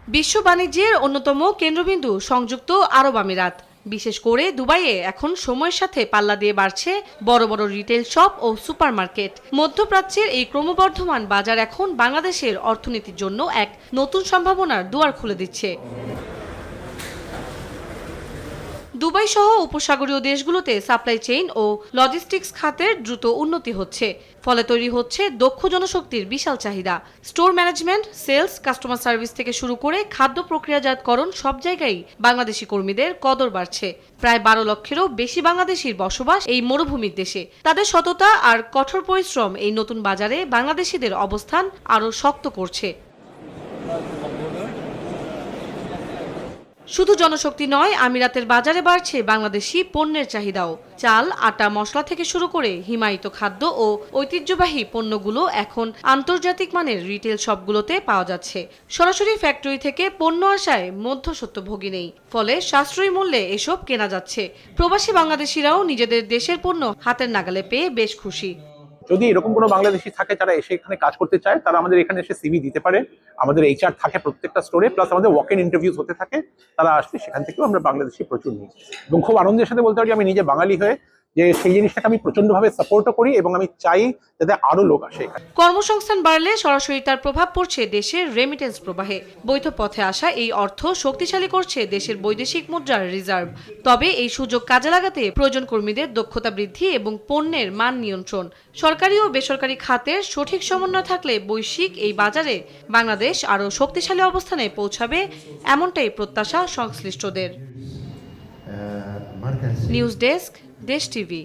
বিশ্ব বাণিজ্যের অন্যতম কেন্দ্রবিন্দু সংযুক্ত আরব আমিরাত, বিশেষ করে দুবাইয়ে এখন সময়ের সাথে পাল্লা দিয়ে বাড়ছে বড় বড় রিটেল শপ ও সুপারমার্কেট। মধ্যপ্রাচ্যের এই ক্রমবর্ধমান বাজার এখন বাংলাদেশের অর্থনীতির জন্য এক নতুন সম্ভাবনার দুয়ার খুলে দিচ্ছে। দুবাই সহ উপসাগরীয় দেশগুলোতে সাপ্লাই চেইন ও লজিস্টিক্স খাতের দ্রুত উন্নতি হচ্ছে, ফলে তৈরি হচ্ছে দক্ষ জনশক্তির বিশাল চাহিদা। Store management, sales, customer service থেকে শুরু করে খাদ্য প্রক্রিয়াজাতকরণ সব জায়গায় বাংলাদেশি কর্মীদের কদর বাড়ছে। প্রায় 12 লক্ষেরও বেশি বাংলাদেশির বসবাস এই মরুভূমির দেশে। তাদের সততা আর কঠোর পরিশ্রম এই নতুন বাজারে বাংলাদেশিদের অবস্থান আরও শক্ত করছে। শুধু জনশক্তি নয়, আমিরাতের বাজারে বাড়ছে বাংলাদেশি পণ্যের চাহিদাও। চাল, আটা, মশলা থেকে শুরু করে হিমায়িত খাদ্য ও ঐতিহ্যবাহী পণ্যগুলো এখন আন্তর্জাতিক মানের রিটেল শপগুলোতে পাওয়া যাচ্ছে। সরাসরি ফ্যাক্টরি থেকে পণ্য আসায় মধ্যস্বত্বভোগী নেই, ফলে সাশ্রয়ী মূল্যে এসব কেনা যাচ্ছে। প্রবাসী বাংলাদেশিরাও নিজেদের দেশের পণ্য হাতের নাগালে পেয়ে বেশ খুশি। যদি এরকম কোনো বাংলাদেশি থাকে যারা এসে এখানে কাজ করতে চায়, তারা আমাদের এখানে এসে সিভি দিতে পারে। আমাদের HR থাকে প্রত্যেকটা স্টোরে, প্লাস আমাদের ওয়াক ইন ইন্টারভিউজ হতে থাকে। তারা আসলে সেখান থেকেও আমরা বাংলাদেশি প্রচুর নিই এবং খুব আনন্দের সাথে বলতে পারি আমি নিজে বাঙালি হয়ে যে সেই জিনিসটাকে আমি প্রচন্ডভাবে সাপোর্টও করি এবং আমি চাই যাতে আরো লোক আসে এখানে। কর্মসংস্থান বাড়লে সরাসরি তার প্রভাব পড়ছে দেশের রেমিটেন্স প্রবাহে। বৈধ পথে আসা এই অর্থ শক্তিশালী করছে দেশের বৈদেশিক মুদ্রার রিজার্ভ। তবে এই সুযোগ কাজে লাগাতে প্রয়োজন কর্মীদের দক্ষতা বৃদ্ধি এবং পণ্যের মান নিয়ন্ত্রণ। সরকারি ও বেসরকারি খাতের সঠিক সমন্বয় থাকলে বৈশ্বিক এই বাজারে বাংলাদেশ আরও শক্তিশালী অবস্থানে পৌঁছাবে, এমনটাই প্রত্যাশা সংশ্লিষ্টদের। নিউজ ডেস্ক, দেশ টিভি।